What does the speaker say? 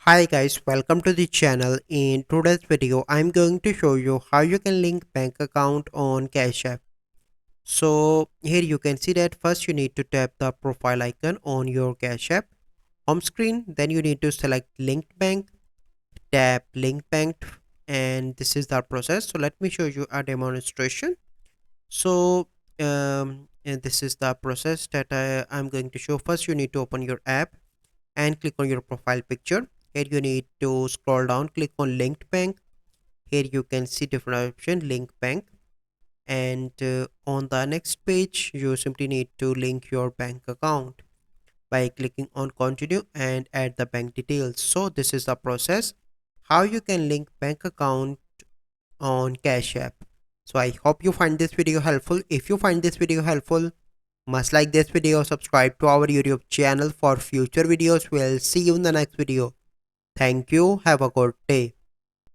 Hi guys, welcome to the channel. In today's video, I'm going to show you how you can link bank account on Cash App. So here you can see that first you need to tap the profile icon on your Cash App home screen. Then you need to select linked bank, tap link bank, and this is the process. So let me show you a demonstration. So and this is the process that I'm going to show. First you need to open your app and click on your profile picture. Here you need to scroll down, click on linked bank. Here you can see different option link bank, and on the next page you simply need to link your bank account by clicking on continue and add the bank details. So this is the process how you can link bank account on Cash App. So I hope you find this video helpful. If you find this video helpful, must like this video, subscribe to our YouTube channel for future videos. We'll see you in the next video. Thank you. Have a good day.